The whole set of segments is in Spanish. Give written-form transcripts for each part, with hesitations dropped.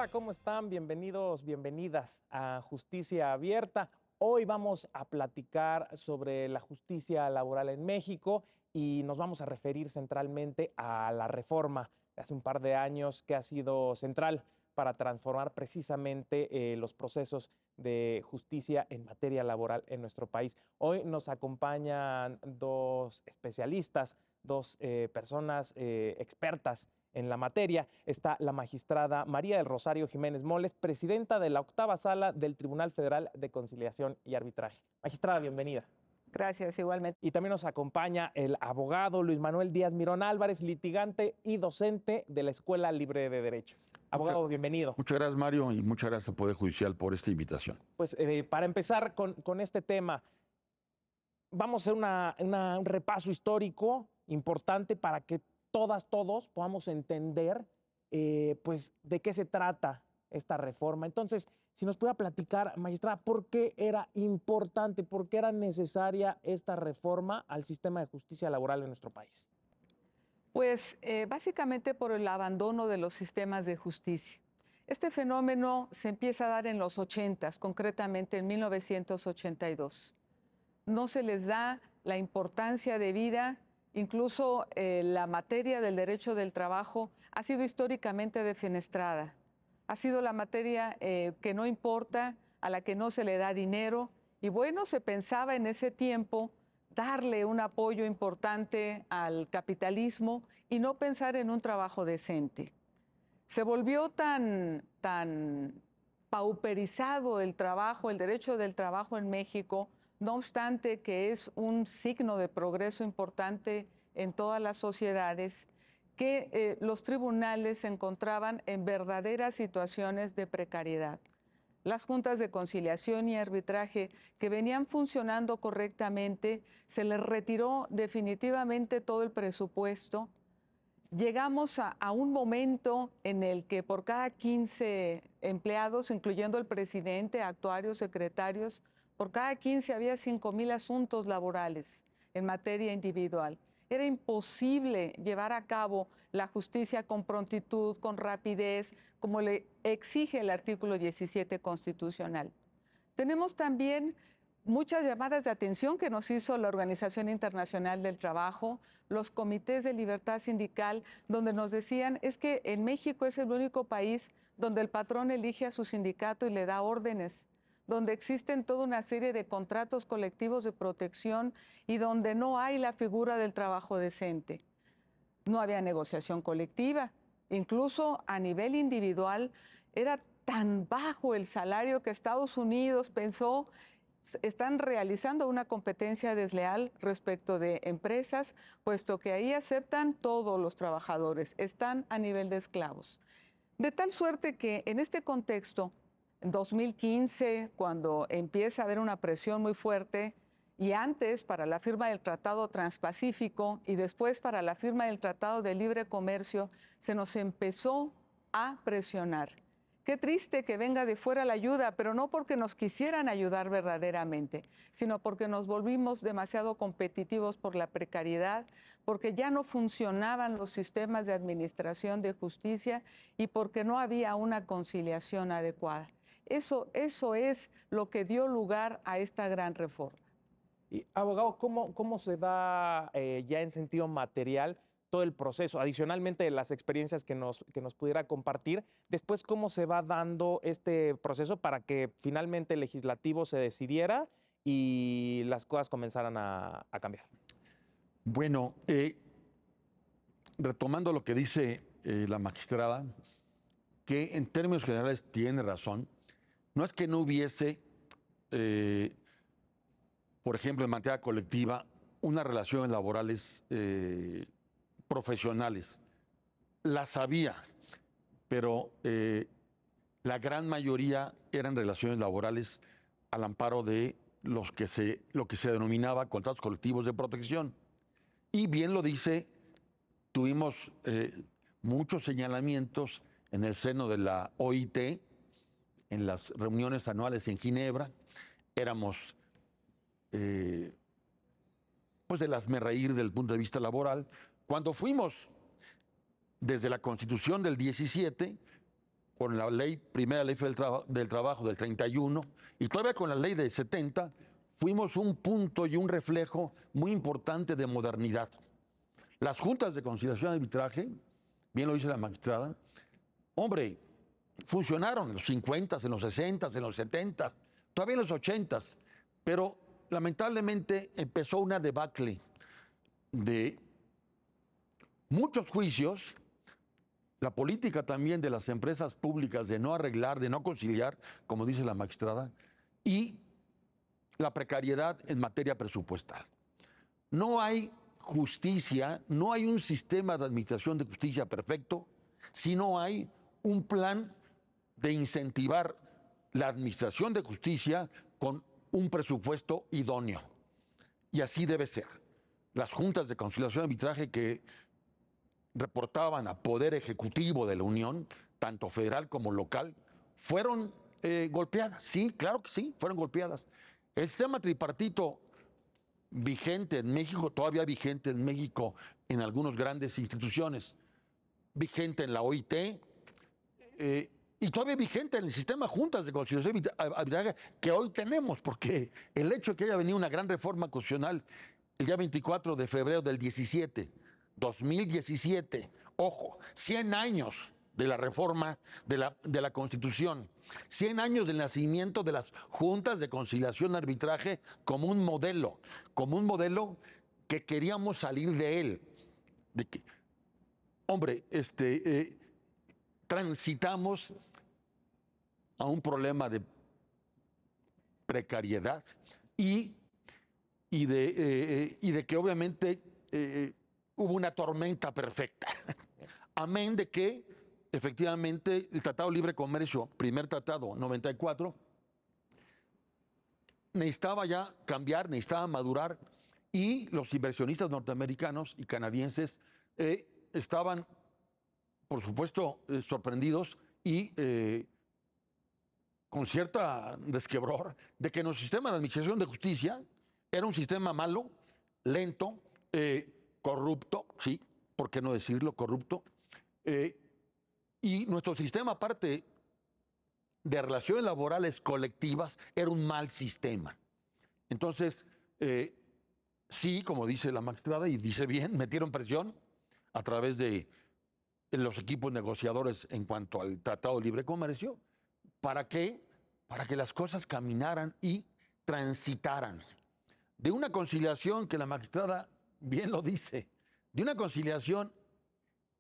Hola, ¿cómo están? Bienvenidos, bienvenidas a Justicia Abierta. Hoy vamos a platicar sobre la justicia laboral en México y nos vamos a referir centralmente a la reforma de hace un par de años que ha sido central para transformar precisamente los procesos de justicia en materia laboral en nuestro país. Hoy nos acompañan dos especialistas, dos personas expertas en la materia. Está la magistrada María del Rosario Jiménez Moles, presidenta de la octava sala del Tribunal Federal de Conciliación y Arbitraje. Magistrada, bienvenida. Gracias, igualmente. Y también nos acompaña el abogado Luis Manuel Díaz Mirón Álvarez, litigante y docente de la Escuela Libre de Derecho. Abogado, bienvenido. Muchas gracias, Mario, y muchas gracias al Poder Judicial por esta invitación. Pues para empezar con este tema, vamos a hacer un repaso histórico importante para que todos podamos entender pues de qué se trata esta reforma. Entonces, si nos puede platicar, magistrada, ¿por qué era importante, por qué era necesaria esta reforma al sistema de justicia laboral en nuestro país? Pues básicamente por el abandono de los sistemas de justicia. Este fenómeno se empieza a dar en los 80s, concretamente en 1982. No se les da la importancia debida. Incluso la materia del derecho del trabajo ha sido históricamente defenestrada. Ha sido la materia que no importa, a la que no se le da dinero. Y bueno, se pensaba en ese tiempo darle un apoyo importante al capitalismo y no pensar en un trabajo decente. Se volvió tan pauperizado el trabajo, el derecho del trabajo en México, no obstante que es un signo de progreso importante en todas las sociedades, que los tribunales se encontraban en verdaderas situaciones de precariedad. Las juntas de conciliación y arbitraje que venían funcionando correctamente, se les retiró definitivamente todo el presupuesto. Llegamos a un momento en el que por cada 15 empleados, incluyendo el presidente, actuarios, secretarios, por cada 15 había 5,000 asuntos laborales en materia individual. Era imposible llevar a cabo la justicia con prontitud, con rapidez, como le exige el artículo 17 constitucional. Tenemos también muchas llamadas de atención que nos hizo la Organización Internacional del Trabajo, los comités de libertad sindical, donde nos decían, es que en México es el único país donde el patrón elige a su sindicato y le da órdenes, donde existen toda una serie de contratos colectivos de protección y donde no hay la figura del trabajo decente. No había negociación colectiva, incluso a nivel individual era tan bajo el salario que Estados Unidos pensó están realizando una competencia desleal respecto de empresas, puesto que ahí aceptan todos los trabajadores, están a nivel de esclavos. De tal suerte que en este contexto, en 2015, cuando empieza a haber una presión muy fuerte, y antes para la firma del Tratado Transpacífico y después para la firma del Tratado de Libre Comercio, se nos empezó a presionar. Qué triste que venga de fuera la ayuda, pero no porque nos quisieran ayudar verdaderamente, sino porque nos volvimos demasiado competitivos por la precariedad, porque ya no funcionaban los sistemas de administración de justicia y porque no había una conciliación adecuada. Eso es lo que dio lugar a esta gran reforma. Y, abogado, ¿cómo se da ya en sentido material todo el proceso? Adicionalmente de las experiencias que nos pudiera compartir, después, ¿cómo se va dando este proceso para que finalmente el legislativo se decidiera y las cosas comenzaran a cambiar? Bueno, retomando lo que dice la magistrada, que en términos generales tiene razón, no es que no hubiese, por ejemplo, en materia colectiva, unas relaciones laborales profesionales. Las había, pero la gran mayoría eran relaciones laborales al amparo de lo que se denominaba contratos colectivos de protección. Y bien lo dice, tuvimos muchos señalamientos en el seno de la OIT, en las reuniones anuales en Ginebra. Éramos pues del hazmerreír del punto de vista laboral. Cuando fuimos desde la Constitución del 17, con la primera ley del trabajo del 31 y todavía con la ley del 70, fuimos un punto y un reflejo muy importante de modernidad. Las juntas de conciliación y arbitraje, bien lo dice la magistrada, hombre, funcionaron en los 50, en los 60, en los 70, todavía en los 80, pero lamentablemente empezó una debacle de muchos juicios, la política también de las empresas públicas de no arreglar, de no conciliar, como dice la magistrada, y la precariedad en materia presupuestal. No hay justicia, no hay un sistema de administración de justicia perfecto si no hay un plan de incentivar la administración de justicia con un presupuesto idóneo. Y así debe ser. Las juntas de conciliación y arbitraje que reportaban a Poder Ejecutivo de la Unión, tanto federal como local, fueron golpeadas. Sí, claro que sí, fueron golpeadas. El sistema tripartito vigente en México, todavía vigente en México en algunas grandes instituciones, vigente en la OIT, y todavía vigente en el sistema juntas de conciliación y arbitraje que hoy tenemos, porque el hecho de que haya venido una gran reforma constitucional el día 24 de febrero del 2017, ojo, 100 años de la reforma de la Constitución, 100 años del nacimiento de las juntas de conciliación y arbitraje como un modelo que queríamos salir de él. De que, hombre, transitamos a un problema de precariedad y de que obviamente hubo una tormenta perfecta. Amén de que efectivamente el Tratado de Libre Comercio, primer tratado, 94, necesitaba ya cambiar, necesitaba madurar, y los inversionistas norteamericanos y canadienses estaban, por supuesto, sorprendidos y con cierta resquebror de que nuestro sistema de administración de justicia era un sistema malo, lento, corrupto, sí, ¿por qué no decirlo? Corrupto. Y nuestro sistema, aparte de relaciones laborales colectivas, era un mal sistema. Entonces, sí, como dice la magistrada, y dice bien, metieron presión a través de los equipos negociadores en cuanto al Tratado de Libre Comercio. ¿Para qué? Para que las cosas caminaran y transitaran. De una conciliación que la magistrada bien lo dice, de una conciliación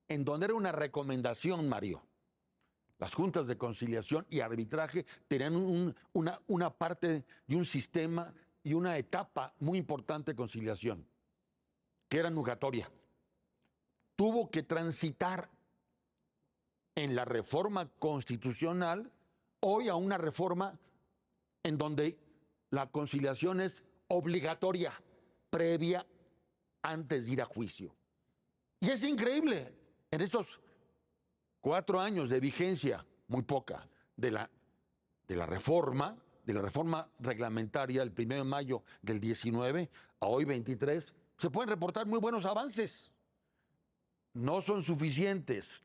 en donde era una recomendación, Mario. Las juntas de conciliación y arbitraje tenían una parte y un sistema y una etapa muy importante de conciliación, que era nugatoria. Tuvo que transitar en la reforma constitucional hoy a una reforma en donde la conciliación es obligatoria, previa, antes de ir a juicio. Y es increíble, en estos 4 años de vigencia, muy poca, de la reforma reglamentaria del 1 de mayo del 19 a hoy 23, se pueden reportar muy buenos avances. No son suficientes,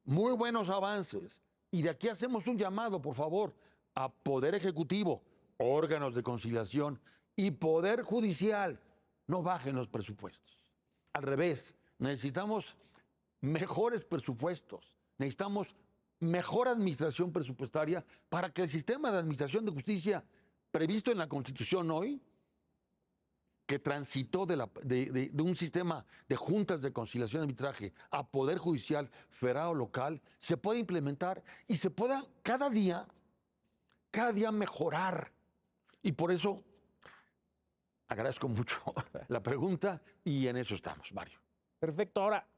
muy buenos avances. Y de aquí hacemos un llamado, por favor, a Poder Ejecutivo, órganos de conciliación y Poder Judicial, no bajen los presupuestos. Al revés, necesitamos mejores presupuestos, necesitamos mejor administración presupuestaria para que el sistema de administración de justicia previsto en la Constitución hoy, que transitó de un sistema de juntas de conciliación y arbitraje a Poder Judicial federal o local, se pueda implementar y se pueda cada día mejorar. Y por eso agradezco mucho la pregunta y en eso estamos, Mario. Perfecto. Ahora,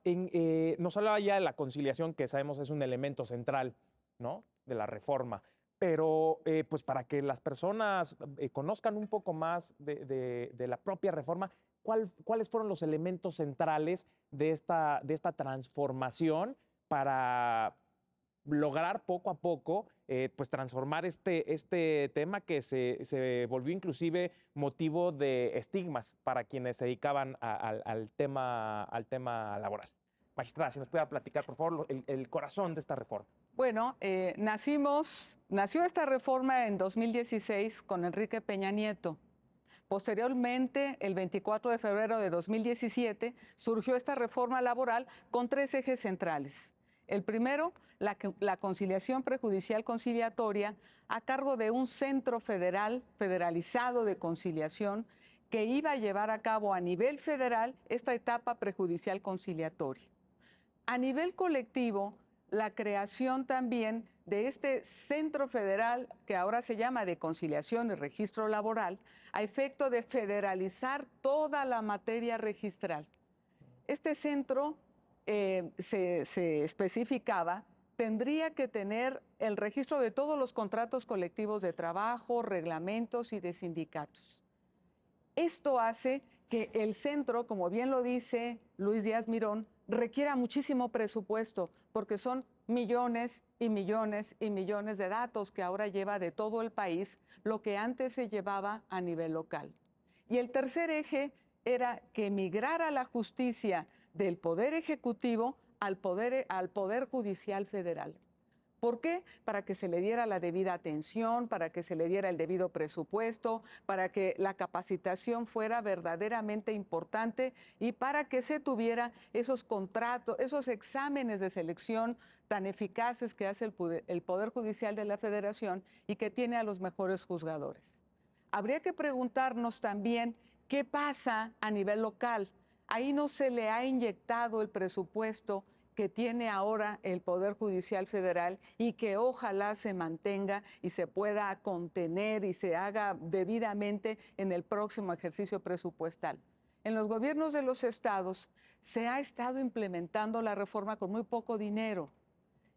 nos hablaba ya de la conciliación, que sabemos es un elemento central, ¿no?, de la reforma. Pero pues para que las personas conozcan un poco más de la propia reforma, ¿cuáles fueron los elementos centrales de esta transformación para lograr poco a poco pues transformar este tema que se volvió inclusive motivo de estigmas para quienes se dedicaban al tema laboral? Magistrada, si nos puede platicar, por favor, el corazón de esta reforma. Bueno, nació esta reforma en 2016 con Enrique Peña Nieto. Posteriormente, el 24 de febrero de 2017, surgió esta reforma laboral con tres ejes centrales. El primero, la conciliación prejudicial conciliatoria a cargo de un centro federalizado de conciliación que iba a llevar a cabo a nivel federal esta etapa prejudicial conciliatoria. A nivel colectivo, la creación también de este Centro Federal, que ahora se llama de Conciliación y Registro Laboral, a efecto de federalizar toda la materia registral. Este centro, se especificaba, tendría que tener el registro de todos los contratos colectivos de trabajo, reglamentos y de sindicatos. Esto hace que el centro, como bien lo dice Luis Díaz Mirón, requiera muchísimo presupuesto, porque son millones y millones y millones de datos que ahora lleva de todo el país, lo que antes se llevaba a nivel local. Y el tercer eje era que migrara la justicia del Poder Ejecutivo al Poder Judicial Federal. ¿Por qué? Para que se le diera la debida atención, para que se le diera el debido presupuesto, para que la capacitación fuera verdaderamente importante y para que se tuviera esos contratos, esos exámenes de selección tan eficaces que hace el Poder Judicial de la Federación y que tiene a los mejores juzgadores. Habría que preguntarnos también qué pasa a nivel local. Ahí no se le ha inyectado el presupuesto que tiene ahora el Poder Judicial Federal y que ojalá se mantenga y se pueda contener y se haga debidamente en el próximo ejercicio presupuestal. En los gobiernos de los estados se ha estado implementando la reforma con muy poco dinero.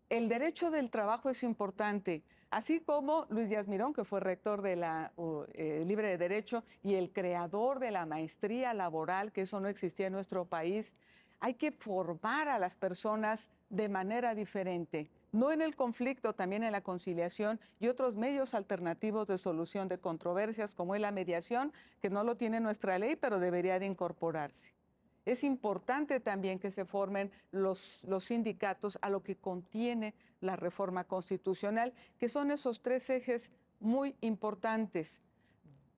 El derecho del trabajo es importante, así como Luis Díaz Mirón, que fue rector de la Libre de Derecho y el creador de la maestría laboral, que eso no existía en nuestro país. Hay que formar a las personas de manera diferente, no en el conflicto, también en la conciliación y otros medios alternativos de solución de controversias, como es la mediación, que no lo tiene nuestra ley, pero debería de incorporarse. Es importante también que se formen los sindicatos a lo que contiene la reforma constitucional, que son esos tres ejes muy importantes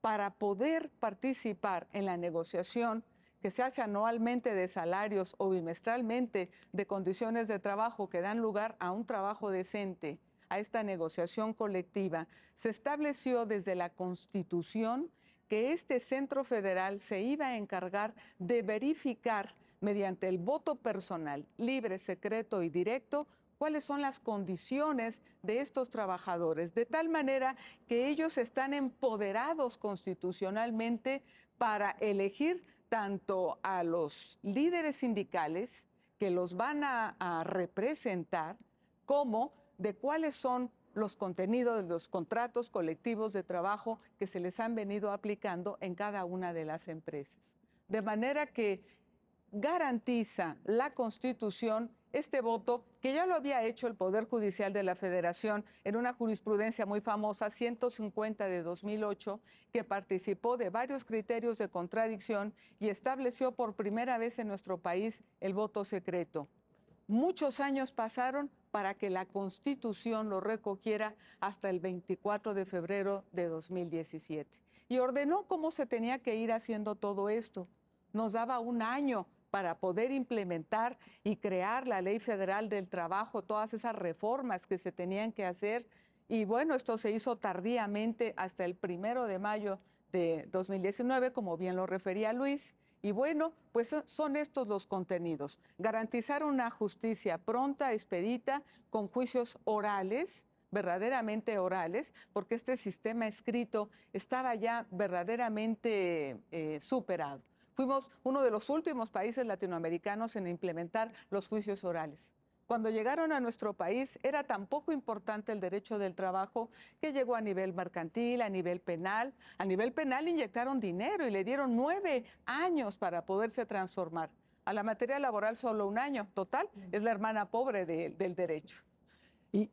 para poder participar en la negociación que se hace anualmente de salarios o bimestralmente de condiciones de trabajo que dan lugar a un trabajo decente, a esta negociación colectiva. Se estableció desde la Constitución que este Centro Federal se iba a encargar de verificar mediante el voto personal, libre, secreto y directo, cuáles son las condiciones de estos trabajadores, de tal manera que ellos están empoderados constitucionalmente para elegir tanto a los líderes sindicales que los van a representar, como de cuáles son los contenidos de los contratos colectivos de trabajo que se les han venido aplicando en cada una de las empresas. De manera que garantiza la Constitución este voto, que ya lo había hecho el Poder Judicial de la Federación en una jurisprudencia muy famosa, 150 de 2008, que participó de varios criterios de contradicción y estableció por primera vez en nuestro país el voto secreto. Muchos años pasaron para que la Constitución lo recogiera hasta el 24 de febrero de 2017 y ordenó cómo se tenía que ir haciendo todo esto. Nos daba un año para poder implementar y crear la Ley Federal del Trabajo, todas esas reformas que se tenían que hacer. Y bueno, esto se hizo tardíamente hasta el 1 de mayo de 2019, como bien lo refería Luis. Y bueno, pues son estos los contenidos. Garantizar una justicia pronta, expedita, con juicios orales, verdaderamente orales, porque este sistema escrito estaba ya verdaderamente superado. Fuimos uno de los últimos países latinoamericanos en implementar los juicios orales. Cuando llegaron a nuestro país era tan poco importante el derecho del trabajo que llegó a nivel mercantil, a nivel penal. A nivel penal inyectaron dinero y le dieron 9 años para poderse transformar. A la materia laboral solo 1 año. Total, es la hermana pobre del derecho. Y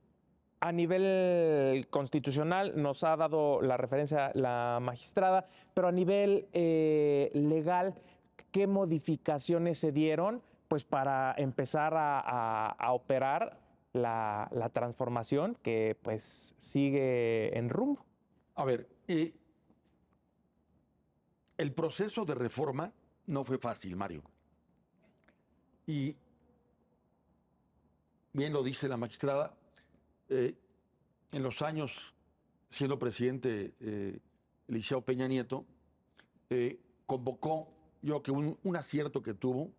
a nivel constitucional nos ha dado la referencia la magistrada, pero a nivel legal, ¿qué modificaciones se dieron pues para empezar a operar la transformación que pues sigue en rumbo. A ver, el proceso de reforma no fue fácil, Mario. Y bien lo dice la magistrada, en los años siendo presidente Eliseo Peña Nieto, convocó, yo que un acierto que tuvo,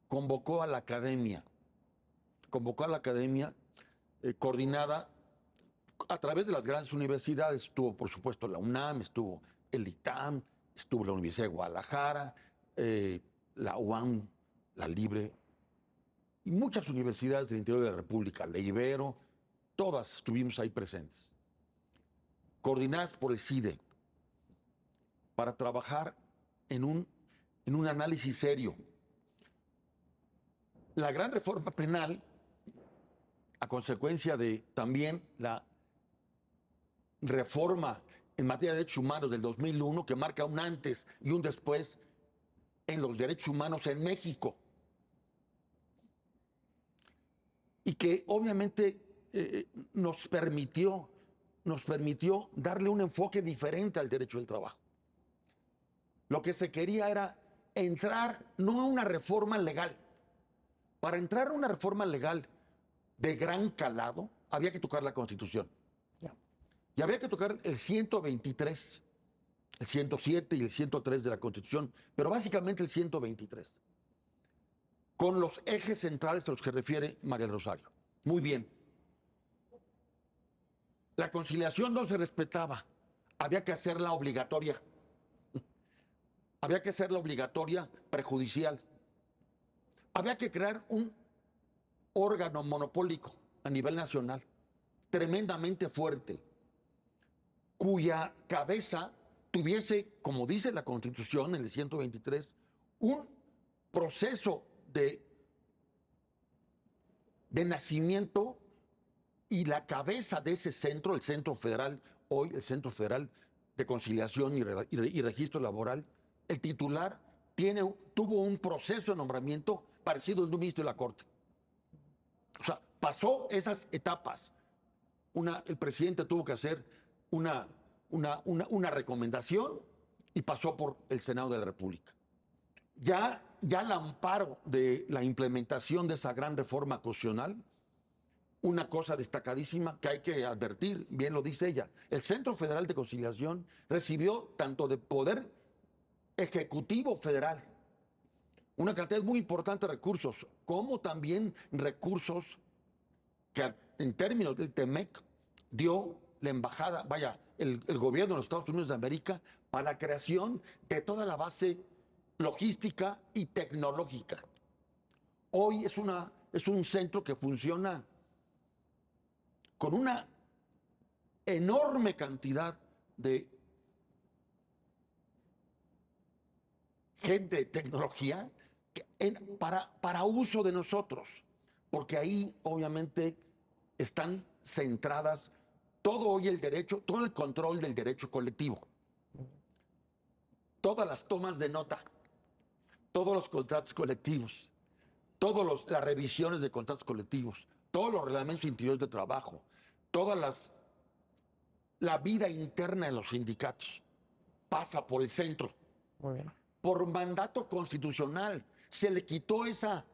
convocó a la academia coordinada a través de las grandes universidades. Estuvo, por supuesto, la UNAM, estuvo el ITAM, estuvo la Universidad de Guadalajara, la UAM, la Libre, y muchas universidades del interior de la República, la Ibero, todas estuvimos ahí presentes, coordinadas por el CIDE, para trabajar en un análisis serio. La gran reforma penal, a consecuencia de también la reforma en materia de derechos humanos del 2001, que marca un antes y un después en los derechos humanos en México, y que obviamente nos permitió darle un enfoque diferente al derecho del trabajo. Lo que se quería era entrar no a una reforma legal. Para entrar a una reforma legal de gran calado, había que tocar la Constitución. Y había que tocar el 123, el 107 y el 103 de la Constitución, pero básicamente el 123, con los ejes centrales a los que refiere María Rosario. Muy bien. La conciliación no se respetaba, había que hacerla obligatoria. Había que hacerla obligatoria prejudicial. Había que crear un órgano monopólico a nivel nacional, tremendamente fuerte, cuya cabeza tuviese, como dice la Constitución en el 123, un proceso de nacimiento, y la cabeza de ese centro, el Centro Federal, hoy el Centro Federal de Conciliación y Registro Laboral, el titular tuvo un proceso de nombramiento parecido al de un ministro de la Corte. O sea, pasó esas etapas. El presidente tuvo que hacer una recomendación y pasó por el Senado de la República. Ya al amparo de la implementación de esa gran reforma constitucional, una cosa destacadísima que hay que advertir, bien lo dice ella, el Centro Federal de Conciliación recibió tanto de Poder Ejecutivo Federal una cantidad muy importante de recursos, como también recursos que en términos del TEMEC dio la embajada, el gobierno de los Estados Unidos de América, para la creación de toda la base logística y tecnológica. Hoy es un centro que funciona con una enorme cantidad de gente de tecnología para uso de nosotros, porque ahí obviamente están centradas todo hoy el derecho, todo el control del derecho colectivo, todas las tomas de nota, todos los contratos colectivos, todas las revisiones de contratos colectivos, todos los reglamentos interiores de trabajo, la vida interna de los sindicatos pasa por el centro. Muy bien. Por mandato constitucional se le quitó esa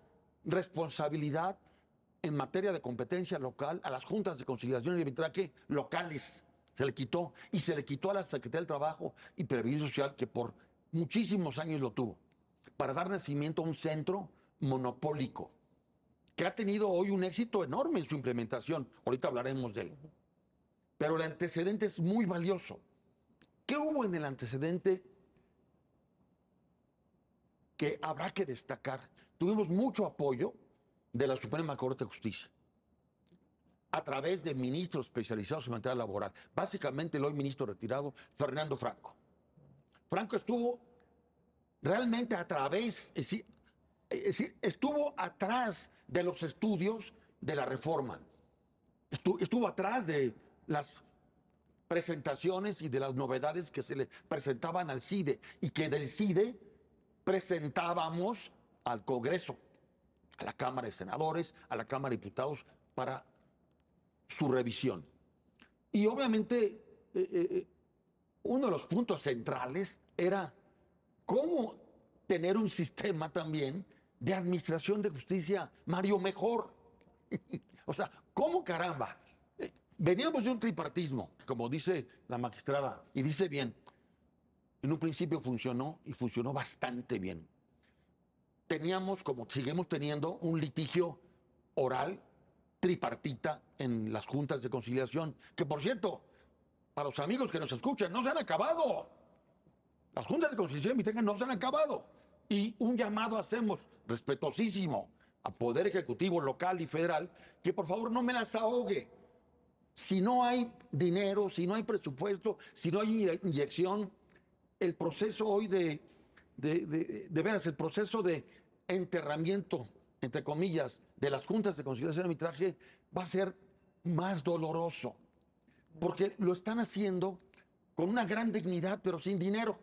responsabilidad en materia de competencia local a las juntas de conciliación y arbitraje locales. Se le quitó, y se le quitó a la Secretaría del Trabajo y Previsión Social, que por muchísimos años lo tuvo, para dar nacimiento a un centro monopólico que ha tenido hoy un éxito enorme en su implementación. Ahorita hablaremos de él. Pero el antecedente es muy valioso. ¿Qué hubo en el antecedente que habrá que destacar? Tuvimos mucho apoyo de la Suprema Corte de Justicia a través de ministros especializados en materia laboral. Básicamente el hoy ministro retirado, Fernando Franco. Franco estuvo realmente a través, estuvo atrás de los estudios de la reforma. Estuvo atrás de las presentaciones y de las novedades que se le presentaban al CIDE, y que del CIDE presentábamos al Congreso, a la Cámara de Senadores, a la Cámara de Diputados, para su revisión. Y obviamente uno de los puntos centrales era cómo tener un sistema también de administración de justicia, Mario, mejor. O sea, ¿cómo caramba? Veníamos de un tripartismo, como dice la magistrada, y dice bien, en un principio funcionó y funcionó bastante bien. Teníamos, como seguimos teniendo, un litigio oral tripartita en las juntas de conciliación, que por cierto, para los amigos que nos escuchan, no se han acabado. Las juntas de conciliación no se han acabado. Y un llamado hacemos, respetuosísimo, a Poder Ejecutivo local y federal, que por favor no me las ahogue. Si no hay dinero, si no hay presupuesto, si no hay inyección, el proceso hoy de veras, el proceso de enterramiento, entre comillas, de las juntas de conciliación y arbitraje va a ser más doloroso, porque lo están haciendo con una gran dignidad, pero sin dinero.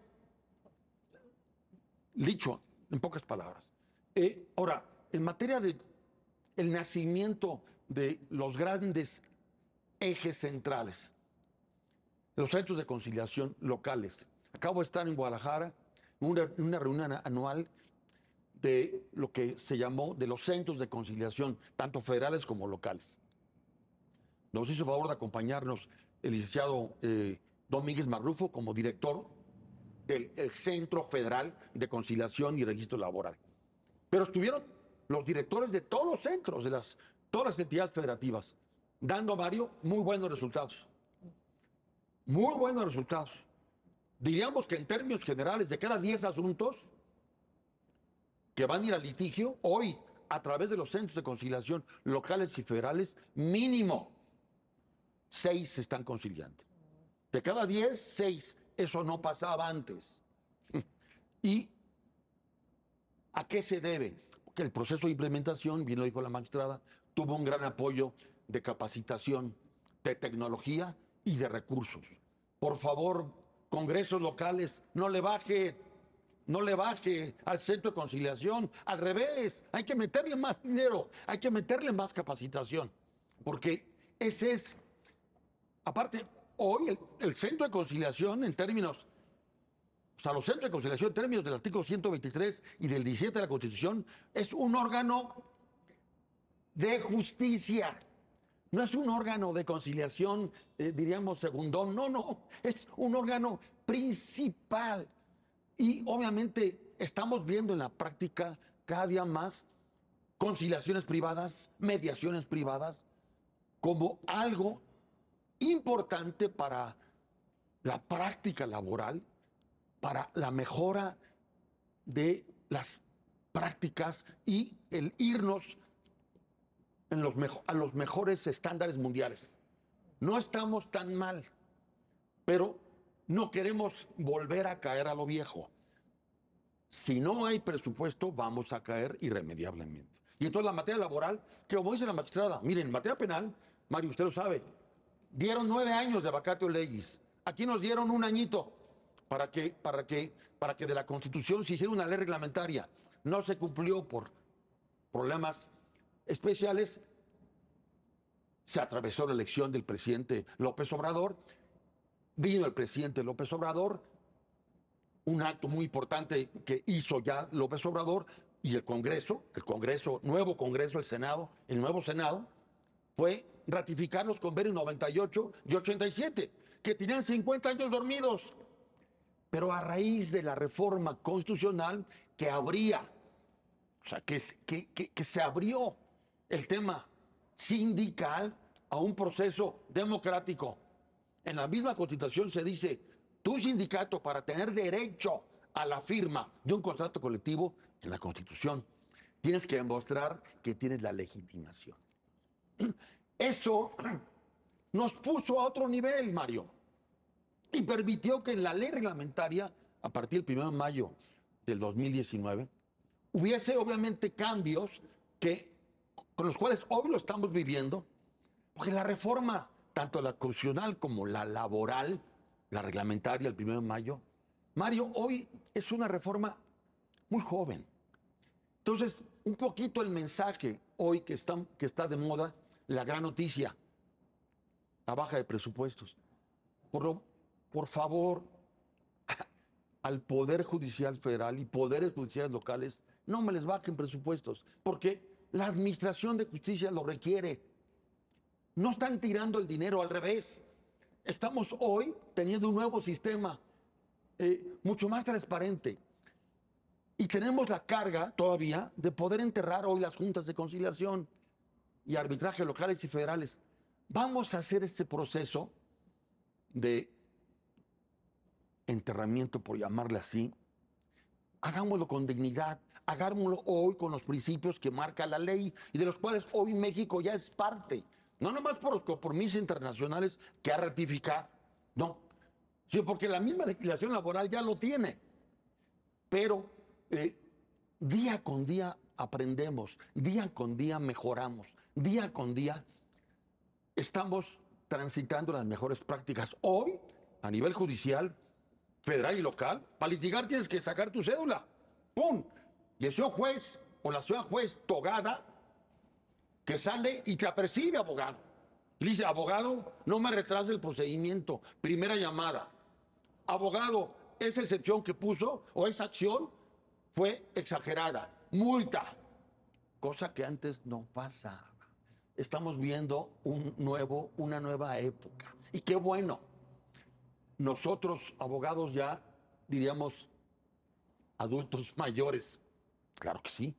Dicho en pocas palabras. Ahora, en materia de el nacimiento de los grandes ejes centrales, los centros de conciliación locales. Acabo de estar en Guadalajara en una reunión anual de lo que se llamó de los centros de conciliación, tanto federales como locales. Nos hizo favor de acompañarnos el licenciado Domínguez Marrufo como director del Centro Federal de Conciliación y Registro Laboral. Pero estuvieron los directores de todos los centros, de todas las entidades federativas, dando a Mario muy buenos resultados. Muy buenos resultados. Diríamos que en términos generales, de cada 10 asuntos que van a ir al litigio, hoy, a través de los centros de conciliación locales y federales, mínimo 6 se están conciliando. De cada 10, 6. Eso no pasaba antes. ¿Y a qué se debe? Porque el proceso de implementación, bien lo dijo la magistrada, tuvo un gran apoyo de capacitación, de tecnología y de recursos. Por favor, congresos locales, no le baje al centro de conciliación. Al revés, hay que meterle más dinero, hay que meterle más capacitación. Porque ese es, aparte, hoy el centro de conciliación en términos, o sea, los centros de conciliación en términos del artículo 123 y del 17 de la Constitución, es un órgano de justicia. No es un órgano de conciliación, diríamos, segundón. No, es un órgano principal. Y obviamente estamos viendo en la práctica cada día más conciliaciones privadas, mediaciones privadas, como algo importante para la práctica laboral, para la mejora de las prácticas y el irnos a los mejores estándares mundiales. No estamos tan mal, pero no queremos volver a caer a lo viejo. Si no hay presupuesto, vamos a caer irremediablemente. Y entonces la materia laboral, que como dice la magistrada, miren, en materia penal, Mario, usted lo sabe, dieron 9 años de vacatio legis. Aquí nos dieron un añito para que de la Constitución se hiciera una ley reglamentaria. No se cumplió por problemas especiales. Se atravesó la elección del presidente López Obrador. Vino el presidente López Obrador, un acto muy importante que hizo ya López Obrador, y el nuevo Congreso, el Senado, el nuevo Senado, fue ratificar los convenios 98 y 87, que tenían 50 años dormidos. Pero a raíz de la reforma constitucional que abría, o sea, que se abrió el tema sindical a un proceso democrático. En la misma Constitución se dice, tu sindicato, para tener derecho a la firma de un contrato colectivo en la Constitución, tienes que demostrar que tienes la legitimación. Eso nos puso a otro nivel, Mario, y permitió que en la ley reglamentaria, a partir del 1 de mayo del 2019, hubiese obviamente cambios con los cuales hoy lo estamos viviendo, porque la reforma, tanto la constitucional como la laboral, la reglamentaria, el 1 de mayo, Mario, hoy es una reforma muy joven. Entonces, un poquito el mensaje hoy que está de moda, la gran noticia, la baja de presupuestos. Por favor, al Poder Judicial Federal y poderes judiciales locales, no me les bajen presupuestos, porque la Administración de Justicia lo requiere. No están tirando el dinero, al revés. Estamos hoy teniendo un nuevo sistema mucho más transparente. Y tenemos la carga todavía de poder enterrar hoy las juntas de conciliación y arbitraje locales y federales. Vamos a hacer ese proceso de enterramiento, por llamarle así. Hagámoslo con dignidad, hagámoslo hoy con los principios que marca la ley y de los cuales hoy México ya es parte. No nomás por los compromisos internacionales que ha ratificado, no, sino porque la misma legislación laboral ya lo tiene. Pero día con día aprendemos, día con día mejoramos, día con día estamos transitando las mejores prácticas. Hoy, a nivel judicial, federal y local, para litigar tienes que sacar tu cédula. ¡Pum! Y el señor juez o la señora juez togada que sale y te apercibe, abogado. Y dice, abogado, no me retrase el procedimiento. Primera llamada. Abogado, esa excepción que puso o esa acción fue exagerada. Multa. Cosa que antes no pasaba. Estamos viendo una nueva época. Y qué bueno. Nosotros, abogados ya, diríamos, adultos mayores, claro que sí,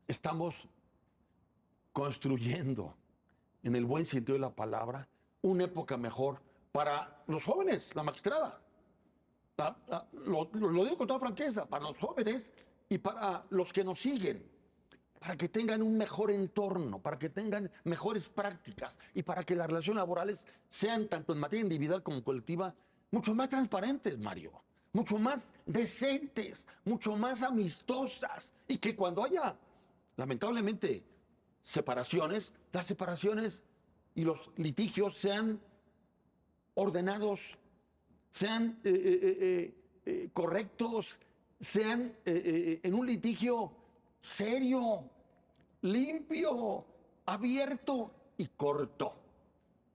estamos construyendo, en el buen sentido de la palabra, una época mejor para los jóvenes, la magistrada. Lo digo con toda franqueza, para los jóvenes y para los que nos siguen, para que tengan un mejor entorno, para que tengan mejores prácticas y para que las relaciones laborales sean, tanto en materia individual como colectiva, mucho más transparentes, Mario, mucho más decentes, mucho más amistosas, y que cuando haya, lamentablemente, separaciones, las separaciones y los litigios sean ordenados, sean correctos, sean en un litigio serio, limpio, abierto y corto.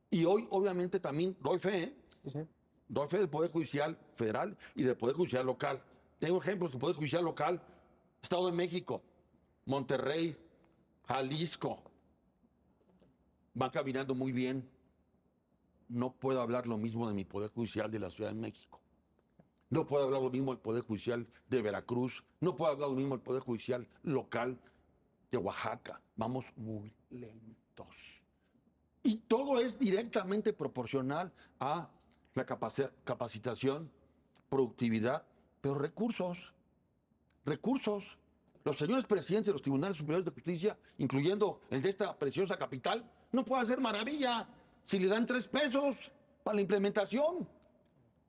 Y hoy, obviamente, también doy fe, ¿eh? Sí. Doy fe del Poder Judicial Federal y del Poder Judicial Local. Tengo ejemplos del Poder Judicial Local, Estado de México, Monterrey, Jalisco. Van caminando muy bien. No puedo hablar lo mismo de mi Poder Judicial de la Ciudad de México. No puedo hablar lo mismo del Poder Judicial de Veracruz. No puedo hablar lo mismo del Poder Judicial local de Oaxaca. Vamos muy lentos. Y todo es directamente proporcional a la capacitación, productividad, pero recursos. Recursos. Los señores presidentes de los tribunales superiores de justicia, incluyendo el de esta preciosa capital, no pueden hacer maravilla si le dan 3 pesos para la implementación.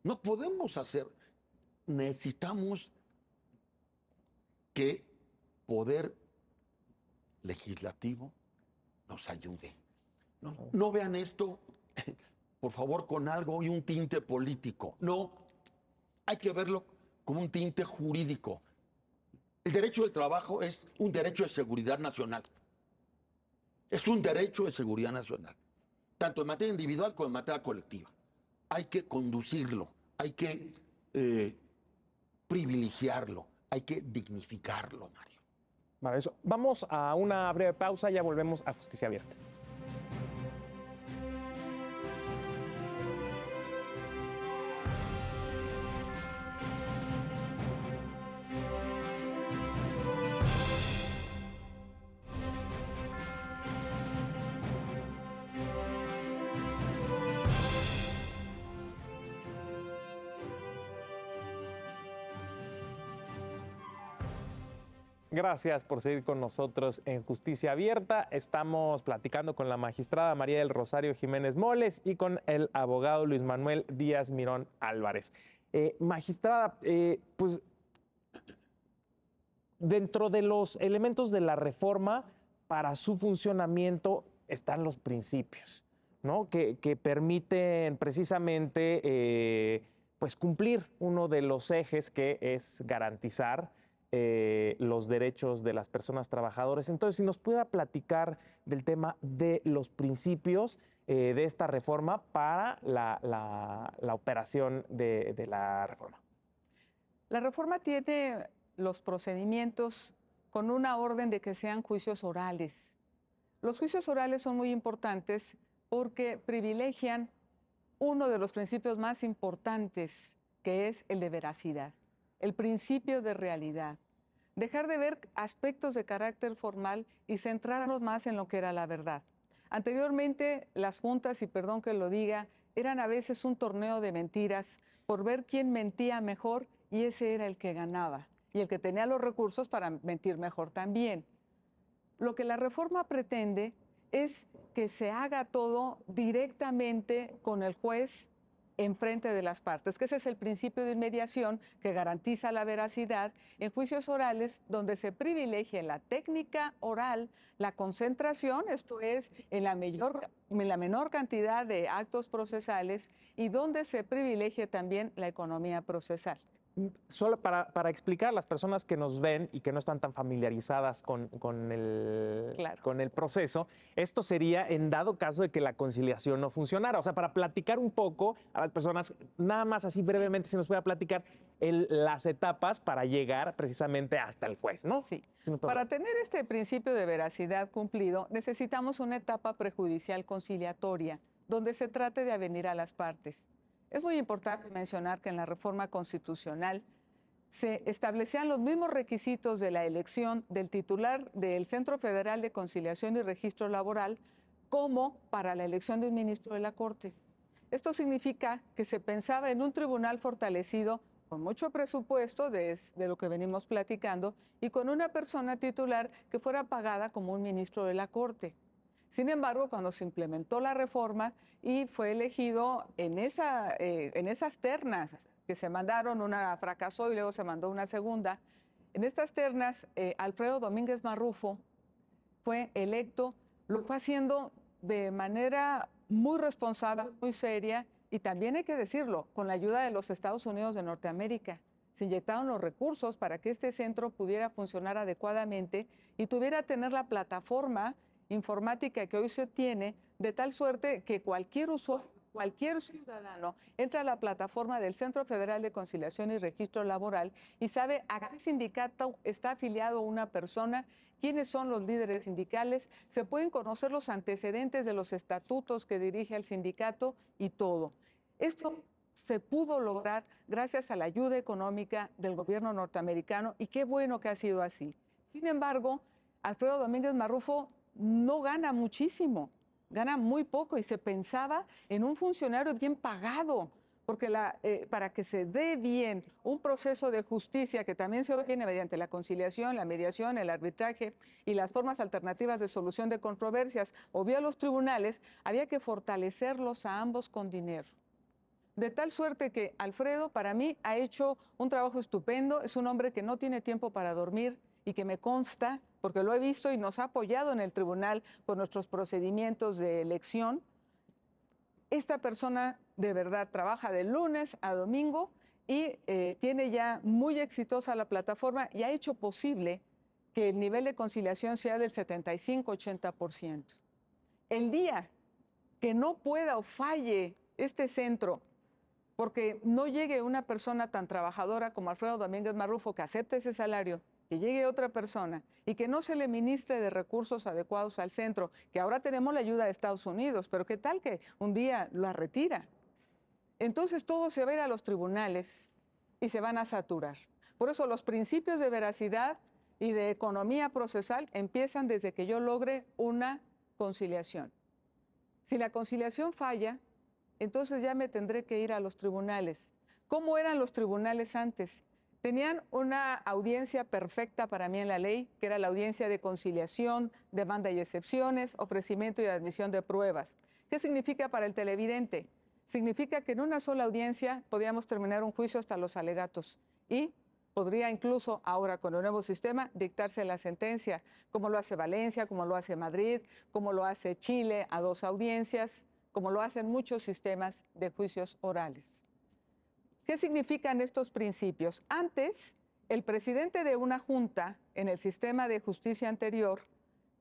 No podemos hacer. Necesitamos que poder legislativo nos ayude. No vean esto, por favor, con algo y un tinte político. No, hay que verlo como un tinte jurídico. El derecho del trabajo es un derecho de seguridad nacional. Es un derecho de seguridad nacional, tanto en materia individual como en materia colectiva. Hay que conducirlo, hay que privilegiarlo, hay que dignificarlo, Mario. Maravilloso. Vamos a una breve pausa, ya volvemos a Justicia Abierta. Gracias por seguir con nosotros en Justicia Abierta. Estamos platicando con la magistrada María del Rosario Jiménez Moles y con el abogado Luis Manuel Díaz Mirón Álvarez. Magistrada, pues dentro de los elementos de la reforma, para su funcionamiento están los principios, ¿no? Que permiten precisamente pues cumplir uno de los ejes, que es garantizar los derechos de las personas trabajadoras. Entonces, si nos pudiera platicar del tema de los principios de esta reforma para la operación de la reforma. La reforma tiene los procedimientos con una orden de que sean juicios orales. Los juicios orales son muy importantes porque privilegian uno de los principios más importantes, que es el de veracidad, el principio de realidad. Dejar de ver aspectos de carácter formal y centrarnos más en lo que era la verdad. Anteriormente, las juntas, y perdón que lo diga, eran a veces un torneo de mentiras por ver quién mentía mejor y ese era el que ganaba y el que tenía los recursos para mentir mejor también. Lo que la reforma pretende es que se haga todo directamente con el juez enfrente de las partes, que ese es el principio de inmediación que garantiza la veracidad en juicios orales donde se privilegia la técnica oral, la concentración, esto es, en la menor cantidad de actos procesales y donde se privilegia también la economía procesal. Solo para explicar a las personas que nos ven y que no están tan familiarizadas con el proceso, esto sería en dado caso de que la conciliación no funcionara. O sea, para platicar un poco a las personas, nada más así brevemente, si nos puede platicar las etapas para llegar precisamente hasta el juez, ¿no? Sí. Si para tener este principio de veracidad cumplido, necesitamos una etapa prejudicial conciliatoria, donde se trate de avenir a las partes. Es muy importante mencionar que en la reforma constitucional se establecían los mismos requisitos de la elección del titular del Centro Federal de Conciliación y Registro Laboral como para la elección de un ministro de la Corte. Esto significa que se pensaba en un tribunal fortalecido con mucho presupuesto de lo que venimos platicando y con una persona titular que fuera pagada como un ministro de la Corte. Sin embargo, cuando se implementó la reforma y fue elegido en esas ternas que se mandaron, una fracasó y luego se mandó una segunda, en estas ternas Alfredo Domínguez Marrufo fue electo, lo fue haciendo de manera muy responsable, muy seria y también hay que decirlo, con la ayuda de los Estados Unidos de Norteamérica. Se inyectaron los recursos para que este centro pudiera funcionar adecuadamente y tuviera tener la plataforma informática que hoy se tiene, de tal suerte que cualquier usuario, cualquier ciudadano entra a la plataforma del Centro Federal de Conciliación y Registro Laboral y sabe a qué sindicato está afiliado una persona, quiénes son los líderes sindicales, se pueden conocer los antecedentes de los estatutos que dirige el sindicato y todo. Esto se pudo lograr gracias a la ayuda económica del gobierno norteamericano y qué bueno que ha sido así. Sin embargo, Alfredo Domínguez Marrufo no gana muchísimo, gana muy poco y se pensaba en un funcionario bien pagado, porque para que se dé bien un proceso de justicia que también se obtiene mediante la conciliación, la mediación, el arbitraje y las formas alternativas de solución de controversias o vía los tribunales, había que fortalecerlos a ambos con dinero. De tal suerte que Alfredo, para mí, ha hecho un trabajo estupendo, es un hombre que no tiene tiempo para dormir y que me consta, porque lo he visto y nos ha apoyado en el tribunal por nuestros procedimientos de elección. Esta persona de verdad trabaja de lunes a domingo y tiene ya muy exitosa la plataforma y ha hecho posible que el nivel de conciliación sea del 75-80%. El día que no pueda o falle este centro porque no llegue una persona tan trabajadora como Alfredo Domínguez Marrufo que acepte ese salario, que llegue otra persona y que no se le ministre de recursos adecuados al centro, que ahora tenemos la ayuda de Estados Unidos, pero ¿qué tal que un día la retira? Entonces todo se va a ir a los tribunales y se van a saturar. Por eso los principios de veracidad y de economía procesal empiezan desde que yo logre una conciliación. Si la conciliación falla, entonces ya me tendré que ir a los tribunales. ¿Cómo eran los tribunales antes? Tenían una audiencia perfecta para mí en la ley, que era la audiencia de conciliación, demanda y excepciones, ofrecimiento y admisión de pruebas. ¿Qué significa para el televidente? Significa que en una sola audiencia podíamos terminar un juicio hasta los alegatos y podría incluso ahora con el nuevo sistema dictarse la sentencia, como lo hace Valencia, como lo hace Madrid, como lo hace Chile a 2 audiencias, como lo hacen muchos sistemas de juicios orales. ¿Qué significan estos principios? Antes, El presidente de una junta en el sistema de justicia anterior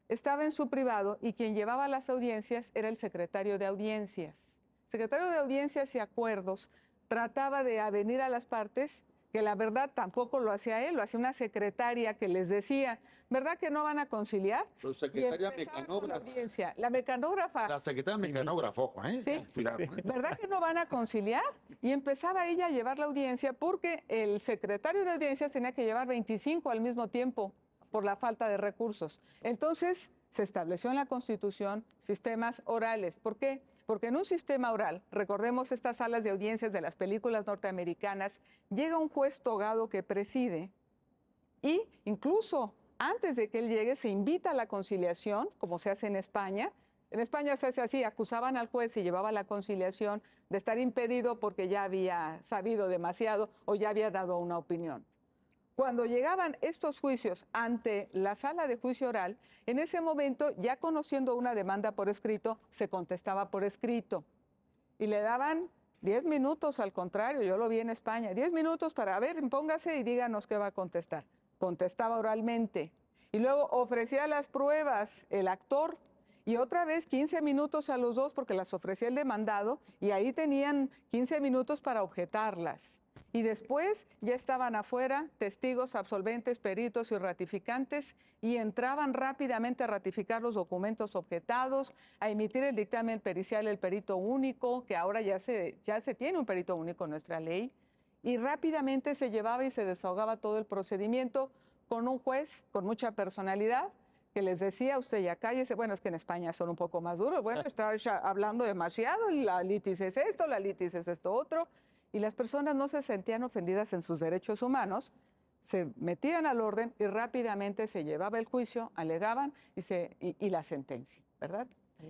estaba en su privado y quien llevaba las audiencias era el secretario de audiencias. Secretario de audiencias y acuerdos trataba de avenir a las partes, que la verdad tampoco lo hacía él, lo hacía una secretaria que les decía, ¿verdad que no van a conciliar? Pero Y secretaria empezaban con la mecanógrafa. audiencia. La mecanógrafa. La secretaria mecanógrafa, ojo, ¿eh? Sí. Cuidado, ¿eh? ¿Verdad que no van a conciliar? Y empezaba ella a llevar la audiencia porque el secretario de audiencias tenía que llevar 25 al mismo tiempo por la falta de recursos. Entonces, se estableció en la Constitución sistemas orales. ¿Por qué? Porque en un sistema oral, recordemos estas salas de audiencias de las películas norteamericanas, llega un juez togado que preside y incluso antes de que él llegue se invita a la conciliación, como se hace en España. En España se hace así, acusaban al juez y llevaba la conciliación de estar impedido porque ya había sabido demasiado o ya había dado una opinión. Cuando llegaban estos juicios ante la sala de juicio oral, en ese momento, ya conociendo una demanda por escrito, se contestaba por escrito. Y le daban 10 minutos, al contrario, yo lo vi en España, 10 minutos para, a ver, póngase y díganos qué va a contestar. Contestaba oralmente. Y luego ofrecía las pruebas el actor y otra vez 15 minutos a los dos porque las ofrecía el demandado y ahí tenían 15 minutos para objetarlas. Y después ya estaban afuera testigos, absolventes, peritos y ratificantes y entraban rápidamente a ratificar los documentos objetados, a emitir el dictamen pericial, el perito único, que ahora ya se tiene un perito único en nuestra ley, y rápidamente se llevaba y se desahogaba todo el procedimiento con un juez con mucha personalidad que les decía, usted ya cállese, bueno, es que en España son un poco más duros, bueno, está hablando demasiado, la litis es esto, la litis es esto otro, y las personas no se sentían ofendidas en sus derechos humanos, se metían al orden y rápidamente se llevaba el juicio, alegaban y la sentencia, ¿verdad?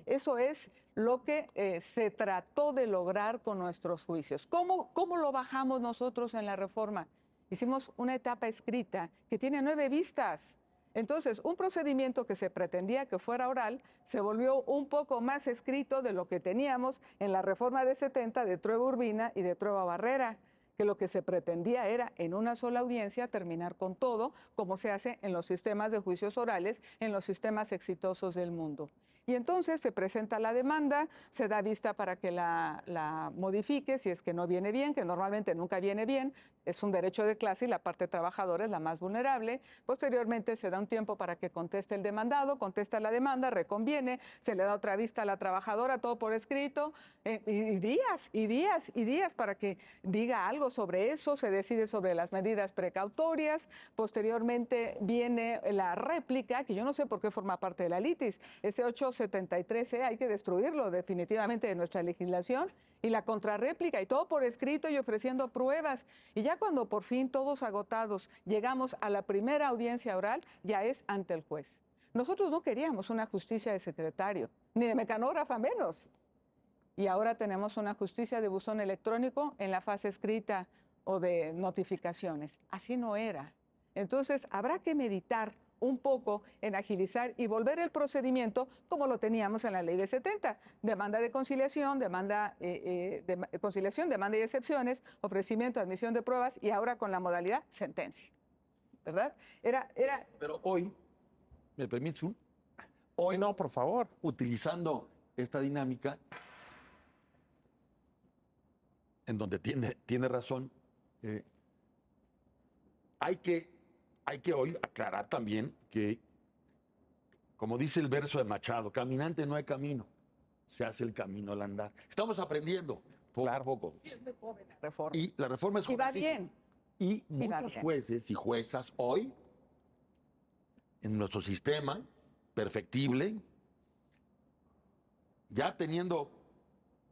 Eso es lo que se trató de lograr con nuestros juicios. ¿Cómo lo bajamos nosotros en la reforma? Hicimos una etapa escrita que tiene 9 vistas. Entonces, un procedimiento que se pretendía que fuera oral se volvió un poco más escrito de lo que teníamos en la reforma de 70 de Trueba Urbina y de Trueba Barrera, que lo que se pretendía era en una sola audiencia terminar con todo, como se hace en los sistemas de juicios orales, en los sistemas exitosos del mundo. Y entonces se presenta la demanda, se da vista para que la modifique si es que no viene bien, que normalmente nunca viene bien, es un derecho de clase y la parte trabajadora es la más vulnerable. Posteriormente se da un tiempo para que conteste el demandado, contesta la demanda, reconviene, se le da otra vista a la trabajadora, todo por escrito, y días para que diga algo sobre eso, se decide sobre las medidas precautorias, posteriormente viene la réplica, que yo no sé por qué forma parte de la litis, ese 873E hay que destruirlo definitivamente de nuestra legislación, y la contrarréplica, y todo por escrito y ofreciendo pruebas. Y ya cuando por fin todos agotados llegamos a la primera audiencia oral, ya es ante el juez. Nosotros no queríamos una justicia de secretario, ni de mecanógrafa menos. Y ahora tenemos una justicia de buzón electrónico en la fase escrita o de notificaciones. Así no era. Entonces, habrá que meditar un poco en agilizar y volver el procedimiento como lo teníamos en la ley de 70. Demanda de conciliación, demanda y excepciones, ofrecimiento, admisión de pruebas y ahora con la modalidad sentencia. ¿Verdad? Pero hoy, ¿me permites un? Hoy, no, por favor. Utilizando esta dinámica, en donde tiene razón, hay que hoy aclarar también que, como dice el verso de Machado, caminante no hay camino, se hace el camino al andar. Estamos aprendiendo poco a poco. Sí, es muy joven la reforma. Y la reforma es Y va jovencísima. bien. Y muchos jueces y juezas hoy, en nuestro sistema perfectible, ya teniendo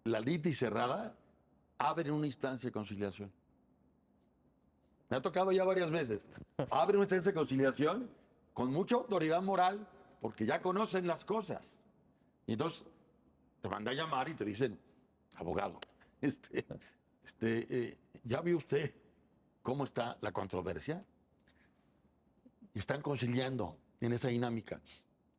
la litis cerrada, abren una instancia de conciliación. Me ha tocado ya varias veces. Abren una instancia de conciliación con mucha autoridad moral, porque ya conocen las cosas. Y entonces te mandan a llamar y te dicen, abogado, ¿ya vio usted cómo está la controversia? Y están conciliando en esa dinámica.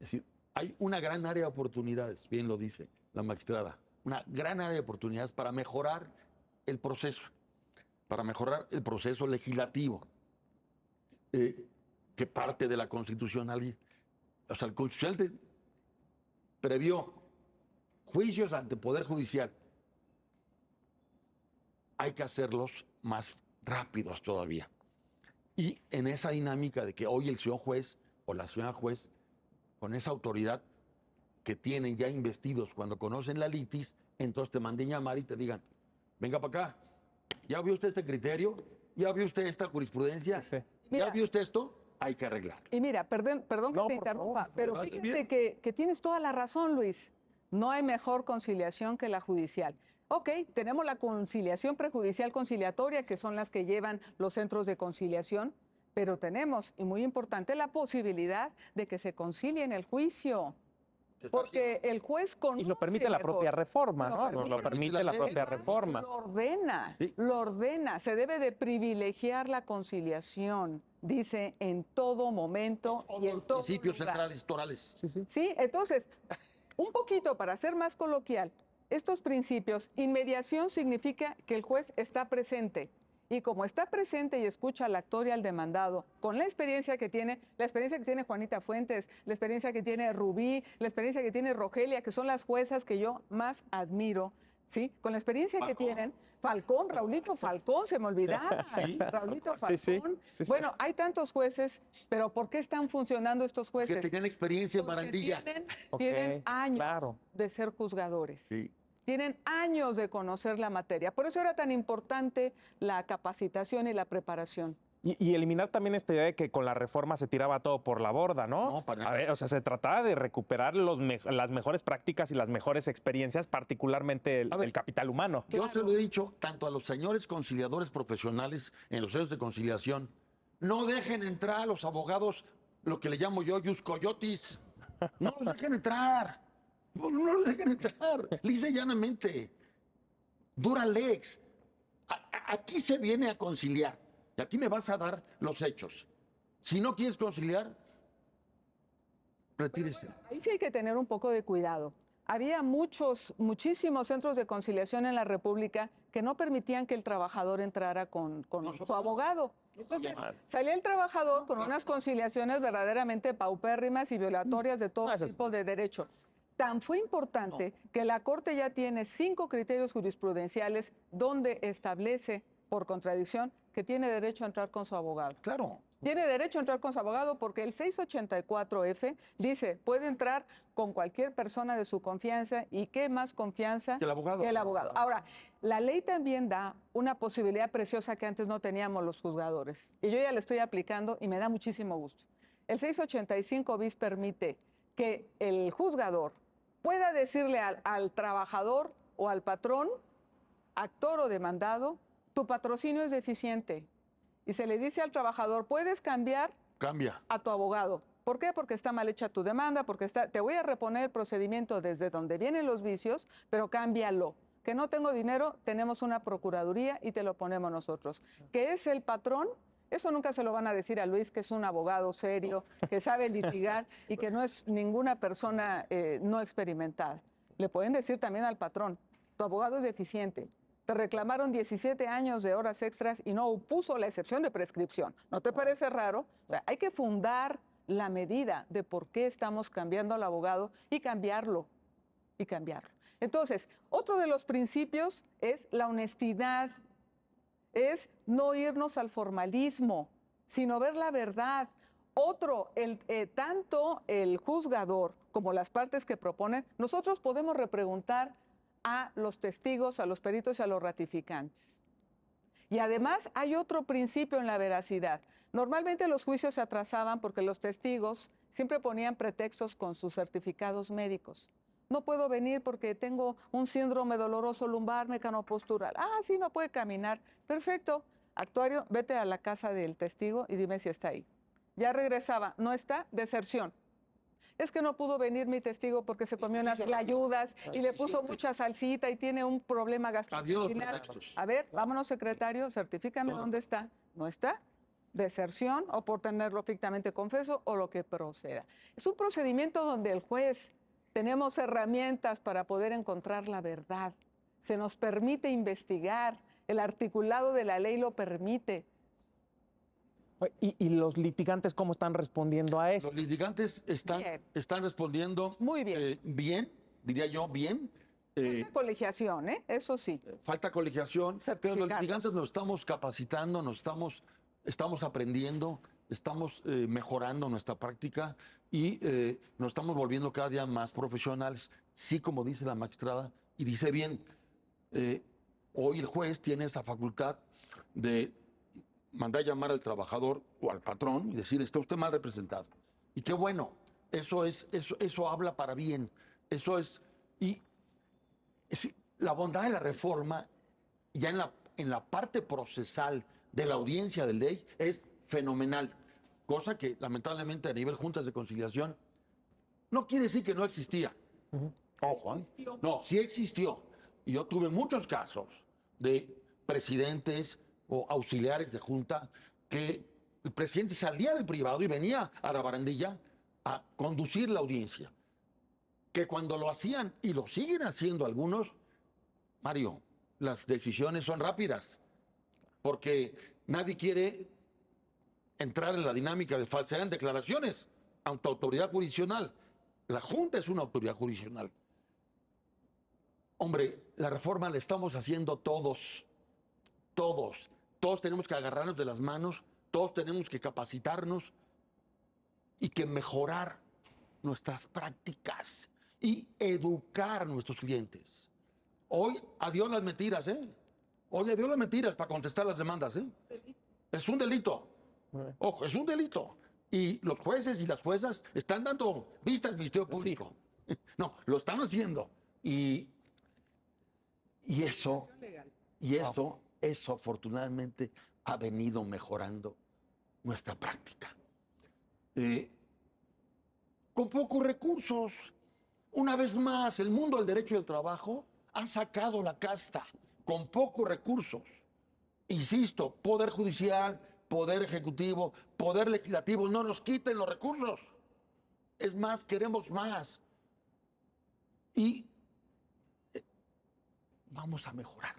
Es decir, hay una gran área de oportunidades, bien lo dice la magistrada, una gran área de oportunidades para mejorar el proceso legislativo. que parte de la constitucionalidad. O sea, el constitucional previó juicios ante Poder Judicial. Hay que hacerlos más rápidos todavía. Y en esa dinámica de que hoy el señor juez o la señora juez, con esa autoridad que tienen ya investidos cuando conocen la litis, entonces te manden llamar y te digan, venga para acá, ¿ya vio usted este criterio? ¿Ya vio usted esta jurisprudencia? Sí, sí. ¿Ya Mira. vio usted esto? Hay que arreglar. Y mira, perdón que No, te por interrumpa, favor, pero lo haces fíjate bien. que tienes toda la razón, Luis. No hay mejor conciliación que la judicial. Ok, tenemos la conciliación prejudicial conciliatoria, que son las que llevan los centros de conciliación, pero tenemos, y muy importante, la posibilidad de que se concilie en el juicio. Porque el juez conoce Y lo permite la mejor. propia reforma, Lo ¿no? permite. Lo permite la la ley. propia Además, reforma. Lo ordena, Sí. lo ordena. Se debe de privilegiar la conciliación, dice, en todo momento y en todo Principios lugar. centrales, torales. Sí, sí. Sí, entonces, un poquito para ser más coloquial, estos principios, inmediación significa que el juez está presente. Y como está presente y escucha al actor y al demandado, con la experiencia que tiene Juanita Fuentes, la experiencia que tiene Rubí, la experiencia que tiene Rogelia, que son las juezas que yo más admiro, ¿sí? Con la experiencia que tienen, Falcón, Raulito Falcón, se me olvidaba, Sí, Raulito sí, sí, Falcón. sí, sí. Bueno, hay tantos jueces, pero ¿por qué están funcionando estos Que jueces? tenían experiencia en Porque barandilla. tienen Ok, años claro. de ser juzgadores. Sí. Tienen años de conocer la materia. Por eso era tan importante la capacitación y la preparación. Y eliminar también esta idea de que con la reforma se tiraba todo por la borda, ¿no? No, para A nada. ver, o sea, se trataba de recuperar las mejores prácticas y las mejores experiencias, particularmente A ver, el capital humano. Yo se lo he dicho tanto a los señores conciliadores profesionales en los centros de conciliación, no dejen entrar a los abogados, lo que le llamo yo, yuscoyotis. No los dejen entrar. No los dejen entrar. Lisa y llanamente. Dura lex. Aquí se viene a conciliar. Y aquí me vas a dar los hechos. Si no quieres conciliar, retírese. Ahí sí hay que tener un poco de cuidado. Había muchísimos centros de conciliación en la República que no permitían que el trabajador entrara con su abogado. Entonces, salía el trabajador con unas conciliaciones verdaderamente paupérrimas y violatorias de todo Eso es- tipo de derecho. Tan fue importante que la Corte ya tiene 5 criterios jurisprudenciales donde establece, por contradicción, que tiene derecho a entrar con su abogado. Claro. Tiene derecho a entrar con su abogado porque el 684F dice, puede entrar con cualquier persona de su confianza y qué más confianza Que el abogado. que el abogado. Ahora, la ley también da una posibilidad preciosa que antes no teníamos los juzgadores y yo ya la estoy aplicando y me da muchísimo gusto. El 685 bis permite que el juzgador pueda decirle al trabajador o al patrón, actor o demandado, tu patrocinio es deficiente. Y se le dice al trabajador, puedes cambiar Cambia. a tu abogado. ¿Por qué? Porque está mal hecha tu demanda, porque te voy a reponer el procedimiento desde donde vienen los vicios, pero cámbialo. Que no tengo dinero, tenemos una procuraduría y te lo ponemos nosotros. ¿Qué es el patrón? Eso nunca se lo van a decir a Luis, que es un abogado serio, que sabe litigar y que no es ninguna persona no experimentada. Le pueden decir también al patrón, tu abogado es deficiente. Te reclamaron 17 años de horas extras y no puso la excepción de prescripción. ¿No te parece raro? O sea, hay que fundar la medida de por qué estamos cambiando al abogado y cambiarlo. Entonces, otro de los principios es la honestidad, es no irnos al formalismo, sino ver la verdad. Otro, tanto el juzgador como las partes que proponen, nosotros podemos repreguntar a los testigos, a los peritos y a los ratificantes. Y además hay otro principio en la veracidad. Normalmente los juicios se atrasaban porque los testigos siempre ponían pretextos con sus certificados médicos. No puedo venir porque tengo un síndrome doloroso lumbar mecanopostural. Ah, sí, no puede caminar. Perfecto. Actuario, vete a la casa del testigo y dime si está ahí. Ya regresaba. No está, deserción. Es que no pudo venir mi testigo porque se comió unas tlayudas y le puso mucha salsita y tiene un problema gastrointestinal. pretextos. A ver, vámonos, secretario, certifícame dónde está. ¿No está? Deserción o por tenerlo fictamente confeso o lo que proceda. Es un procedimiento donde el juez tenemos herramientas para poder encontrar la verdad. Se nos permite investigar. El articulado de la ley lo permite. ¿Y los litigantes cómo están respondiendo a eso? Los litigantes Bien. están respondiendo Muy bien. bien, diría yo, bien. Falta colegiación, ¿eh? Eso sí. Falta colegiación, pero los Certificados. litigantes nos estamos capacitando, estamos aprendiendo, estamos mejorando nuestra práctica y nos estamos volviendo cada día más profesionales. Sí, como dice la magistrada, y dice bien, hoy el juez tiene esa facultad de mandar llamar al trabajador o al patrón y decir, está usted mal representado. Y qué bueno, eso habla para bien. Eso es, y sí, la bondad de la reforma, ya en la parte procesal de la audiencia de ley, es fenomenal. Cosa que lamentablemente a nivel juntas de conciliación no quiere decir que no existía. Ojo, ¿eh? No, sí existió. Y yo tuve muchos casos de presidentes o auxiliares de junta que el presidente salía del privado y venía a la barandilla a conducir la audiencia. Que cuando lo hacían, y lo siguen haciendo algunos, Mario, las decisiones son rápidas, porque nadie quiere entrar en la dinámica de falsedad en declaraciones ante autoridad jurisdiccional. La Junta es una autoridad jurisdiccional. Hombre, la reforma la estamos haciendo todos, todos. Todos tenemos que agarrarnos de las manos, todos tenemos que capacitarnos y que mejorar nuestras prácticas y educar a nuestros clientes. Hoy, adiós las mentiras, ¿eh? Hoy, adiós las mentiras para contestar las demandas, ¿eh? Es un delito. Ojo, es un delito. Y los jueces y las juezas están dando vista al Ministerio Público. Sí. No, lo están haciendo. Y eso afortunadamente ha venido mejorando nuestra práctica. Con pocos recursos. Una vez más, el mundo del derecho del trabajo ha sacado la casta con pocos recursos. Insisto, Poder Judicial, Poder Ejecutivo, Poder Legislativo, no nos quiten los recursos. Es más, queremos más. Y vamos a mejorar.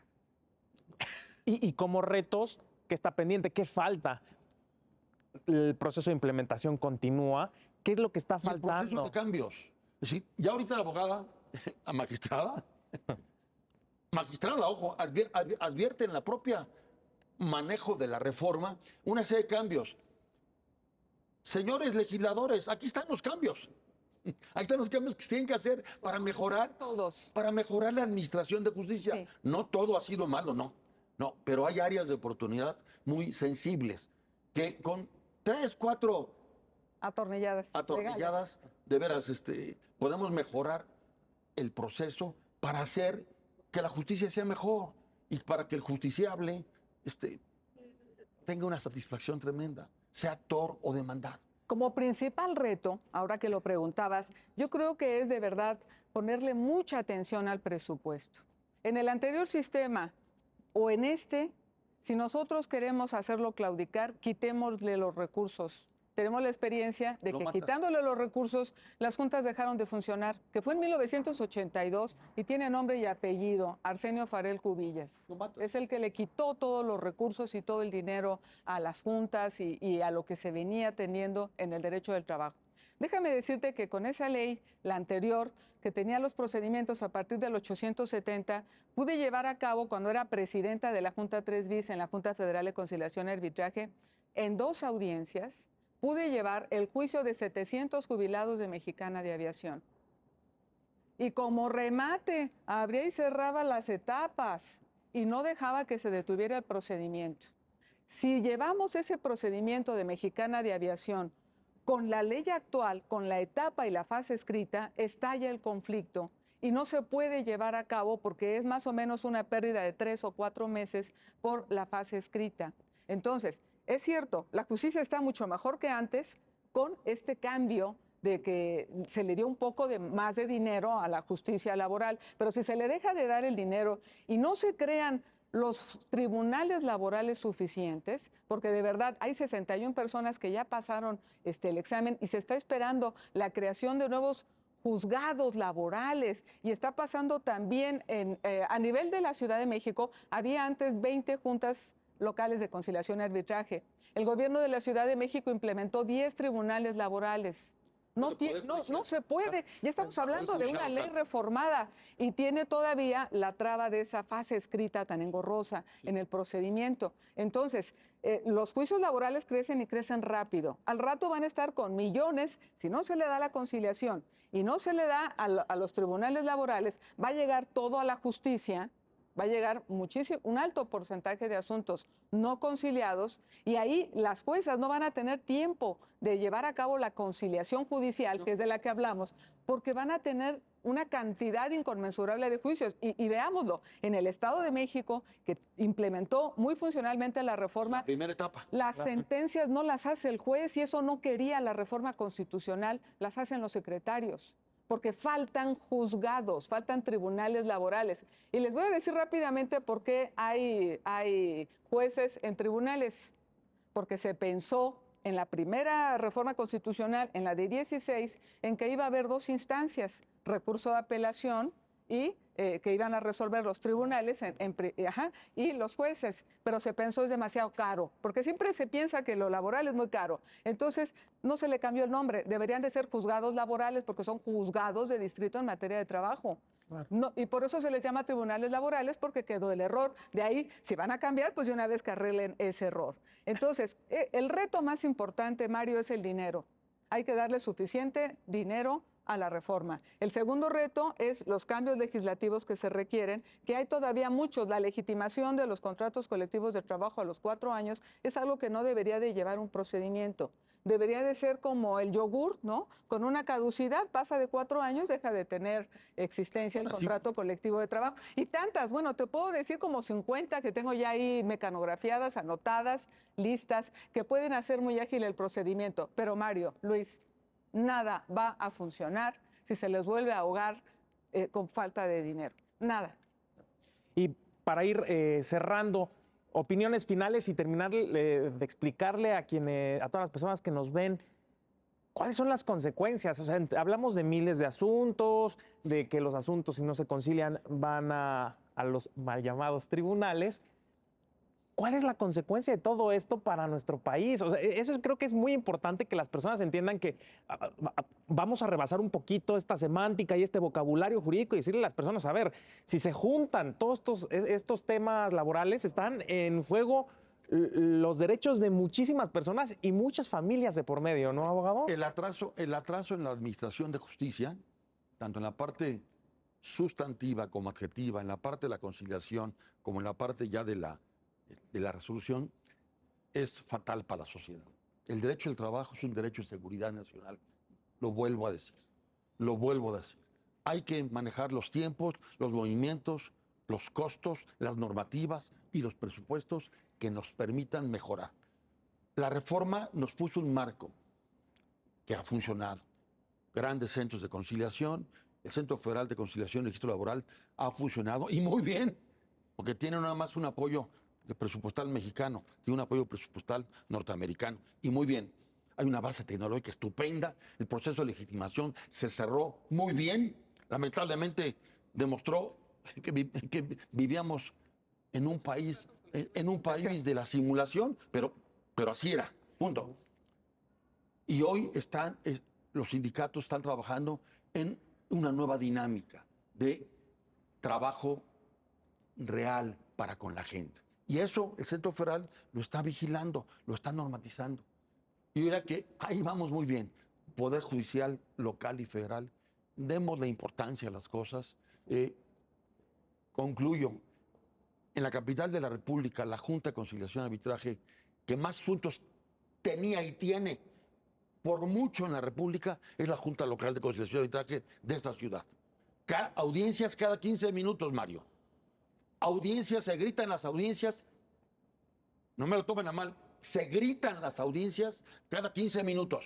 Y como retos, ¿qué está pendiente? ¿Qué falta? El proceso de implementación continúa. ¿Qué es lo que está faltando? El proceso de cambios. Es decir, ya ahorita la abogada, la magistrada, ojo, advierte en la propia manejo de la reforma una serie de cambios. Señores legisladores, aquí están los cambios. Ahí están los cambios que se tienen que hacer para mejorar, para mejorar la administración de justicia. Sí. No todo ha sido malo, no. No, pero hay áreas de oportunidad muy sensibles que con 3, 4 atornilladas, de veras, podemos mejorar el proceso para hacer que la justicia sea mejor y para que el justiciable tenga una satisfacción tremenda, sea actor o demandado. Como principal reto, ahora que lo preguntabas, yo creo que es de verdad ponerle mucha atención al presupuesto. En el anterior sistema o en si nosotros queremos hacerlo claudicar, quitémosle los recursos. Tenemos la experiencia de que quitándole los recursos, las juntas dejaron de funcionar, que fue en 1982 y tiene nombre y apellido, Arsenio Farel Cubillas. Es el que le quitó todos los recursos y todo el dinero a las juntas y a lo que se venía teniendo en el derecho del trabajo. Déjame decirte que con esa ley, la anterior, que tenía los procedimientos a partir del 870, pude llevar a cabo, cuando era presidenta de la Junta 3 bis en la Junta Federal de Conciliación y Arbitraje, en 2 audiencias, pude llevar el juicio de 700 jubilados de Mexicana de Aviación. Y como remate, abría y cerraba las etapas y no dejaba que se detuviera el procedimiento. Si llevamos ese procedimiento de Mexicana de Aviación con la ley actual, con la etapa y la fase escrita, estalla el conflicto y no se puede llevar a cabo porque es más o menos una pérdida de 3 o 4 meses por la fase escrita. Entonces, es cierto, la justicia está mucho mejor que antes con este cambio de que se le dio un poco más de dinero a la justicia laboral, pero si se le deja de dar el dinero y no se crean los tribunales laborales suficientes, porque de verdad hay 61 personas que ya pasaron el examen y se está esperando la creación de nuevos juzgados laborales y está pasando también a nivel de la Ciudad de México, había antes 20 juntas locales de conciliación y arbitraje. El gobierno de la Ciudad de México implementó 10 tribunales laborales. No se puede. Ya estamos hablando de una ley reformada y tiene todavía la traba de esa fase escrita tan engorrosa en el procedimiento. Entonces, los juicios laborales crecen y crecen rápido. Al rato van a estar con millones. Si no se le da la conciliación y no se le da a los tribunales laborales, va a llegar todo a la justicia. Va a llegar un alto porcentaje de asuntos no conciliados y ahí las juezas no van a tener tiempo de llevar a cabo la conciliación judicial, que es de la que hablamos, porque van a tener una cantidad inconmensurable de juicios. Y veámoslo, en el Estado de México, que implementó muy funcionalmente la reforma, la primera etapa, las sentencias no las hace el juez y eso no quería la reforma constitucional, las hacen los secretarios, porque faltan juzgados, faltan tribunales laborales. Y les voy a decir rápidamente por qué hay jueces en tribunales. Porque se pensó en la primera reforma constitucional, en la de 16, en que iba a haber 2 instancias, recurso de apelación y que iban a resolver los tribunales y los jueces, pero se pensó es demasiado caro, porque siempre se piensa que lo laboral es muy caro. Entonces, no se le cambió el nombre, deberían de ser juzgados laborales porque son juzgados de distrito en materia de trabajo. Claro. No, y por eso se les llama tribunales laborales porque quedó el error. De ahí, si van a cambiar, pues de una vez que arreglen ese error. Entonces, el reto más importante, Mario, es el dinero. Hay que darle suficiente dinero a la reforma. El segundo reto es los cambios legislativos que se requieren, que hay todavía muchos. La legitimación de los contratos colectivos de trabajo a los 4 años es algo que no debería de llevar un procedimiento. Debería de ser como el yogur, ¿no? Con una caducidad, pasa de 4 años, deja de tener existencia el contrato colectivo de trabajo. Y tantas, bueno, te puedo decir como 50 que tengo ya ahí mecanografiadas, anotadas, listas, que pueden hacer muy ágil el procedimiento. Pero Mario, Luis, nada va a funcionar si se les vuelve a ahogar con falta de dinero. Nada. Y para ir cerrando, opiniones finales y terminar de explicarle a todas las personas que nos ven, ¿cuáles son las consecuencias? O sea, hablamos de miles de asuntos, de que los asuntos, si no se concilian, van a los mal llamados tribunales. ¿Cuál es la consecuencia de todo esto para nuestro país? O sea, eso creo que es muy importante que las personas entiendan que vamos a rebasar un poquito esta semántica y este vocabulario jurídico y decirle a las personas, a ver, si se juntan todos estos temas laborales, están en juego los derechos de muchísimas personas y muchas familias de por medio, ¿no, abogado? El atraso en la administración de justicia, tanto en la parte sustantiva como adjetiva, en la parte de la conciliación, como en la parte ya de la resolución, es fatal para la sociedad. El derecho al trabajo es un derecho de seguridad nacional. Lo vuelvo a decir. Lo vuelvo a decir. Hay que manejar los tiempos, los movimientos, los costos, las normativas y los presupuestos que nos permitan mejorar. La reforma nos puso un marco que ha funcionado. Grandes centros de conciliación, el Centro Federal de Conciliación y Registro Laboral ha funcionado y muy bien, porque tiene nada más un apoyo presupuestal mexicano, tiene un apoyo presupuestal norteamericano. Y muy bien, hay una base tecnológica estupenda, el proceso de legitimación se cerró muy bien, lamentablemente demostró que vivíamos en un país de la simulación, pero así era, punto. Y hoy los sindicatos están trabajando en una nueva dinámica de trabajo real para con la gente. Y eso el Centro Federal lo está vigilando, lo está normatizando. Yo diría que ahí vamos muy bien. Poder Judicial local y federal, demos la importancia a las cosas. Concluyo. En la capital de la República, la Junta de Conciliación y Arbitraje, que más asuntos tenía y tiene por mucho en la República, es la Junta Local de Conciliación y Arbitraje de esta ciudad. Audiencias cada 15 minutos, Mario. Audiencias, se gritan las audiencias, no me lo tomen a mal, se gritan las audiencias cada 15 minutos.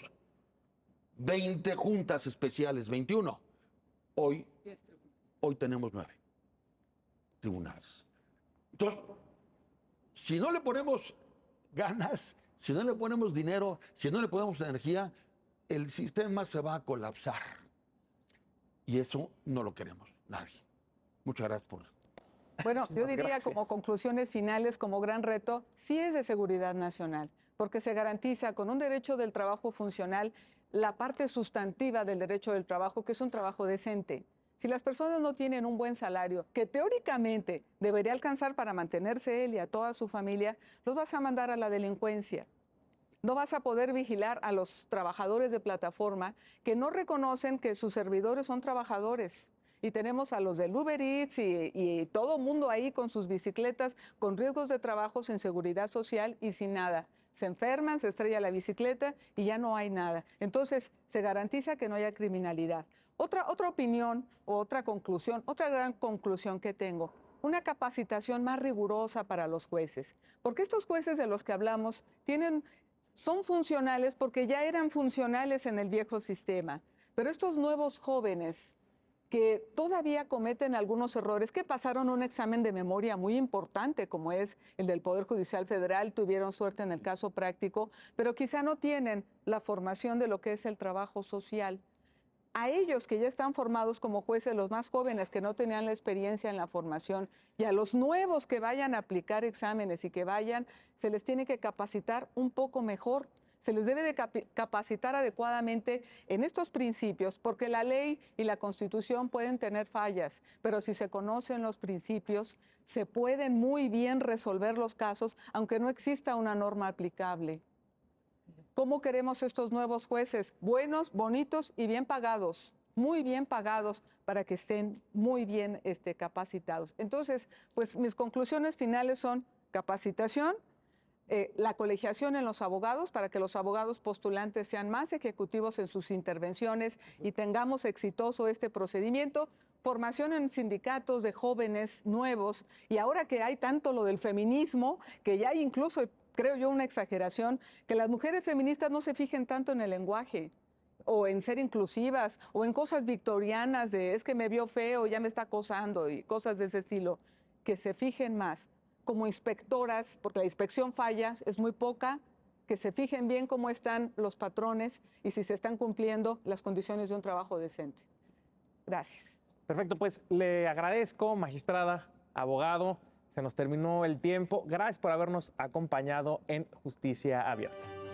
20 juntas especiales, 21. Hoy tenemos 9 tribunales. Entonces, si no le ponemos ganas, si no le ponemos dinero, si no le ponemos energía, el sistema se va a colapsar. Y eso no lo queremos, nadie. Muchas gracias por Bueno, yo Muchísimas diría como gracias. conclusiones finales, como gran reto, sí es de seguridad nacional, porque se garantiza con un derecho del trabajo funcional la parte sustantiva del derecho del trabajo, que es un trabajo decente. Si las personas no tienen un buen salario, que teóricamente debería alcanzar para mantenerse él y a toda su familia, los vas a mandar a la delincuencia. No vas a poder vigilar a los trabajadores de plataforma que no reconocen que sus servidores son trabajadores. Y tenemos a los del Uber Eats y todo mundo ahí con sus bicicletas, con riesgos de trabajo, sin seguridad social y sin nada. Se enferman, se estrella la bicicleta y ya no hay nada. Entonces, se garantiza que no haya criminalidad. Otra opinión o otra conclusión, otra gran conclusión que tengo, una capacitación más rigurosa para los jueces. Porque estos jueces de los que hablamos son funcionales porque ya eran funcionales en el viejo sistema. Pero estos nuevos jóvenes que todavía cometen algunos errores, que pasaron un examen de memoria muy importante, como es el del Poder Judicial Federal, tuvieron suerte en el caso práctico, pero quizá no tienen la formación de lo que es el trabajo social. A ellos que ya están formados como jueces, los más jóvenes que no tenían la experiencia en la formación, y a los nuevos que vayan a aplicar exámenes y que vayan, se les tiene que capacitar un poco mejor. Se les debe de capacitar adecuadamente en estos principios, porque la ley y la Constitución pueden tener fallas, pero si se conocen los principios, se pueden muy bien resolver los casos, aunque no exista una norma aplicable. ¿Cómo queremos estos nuevos jueces? Buenos, bonitos y bien pagados, muy bien pagados para que estén muy bien capacitados. Entonces, pues mis conclusiones finales son capacitación, la colegiación en los abogados para que los abogados postulantes sean más ejecutivos en sus intervenciones y tengamos exitoso este procedimiento, formación en sindicatos de jóvenes nuevos y ahora que hay tanto lo del feminismo, que ya hay incluso, creo yo, una exageración, que las mujeres feministas no se fijen tanto en el lenguaje o en ser inclusivas o en cosas victorianas de es que me vio feo, ya me está acosando y cosas de ese estilo, que se fijen más como inspectoras, porque la inspección falla, es muy poca, que se fijen bien cómo están los patrones y si se están cumpliendo las condiciones de un trabajo decente. Gracias. Perfecto, pues le agradezco, magistrada, abogado. Se nos terminó el tiempo. Gracias por habernos acompañado en Justicia Abierta.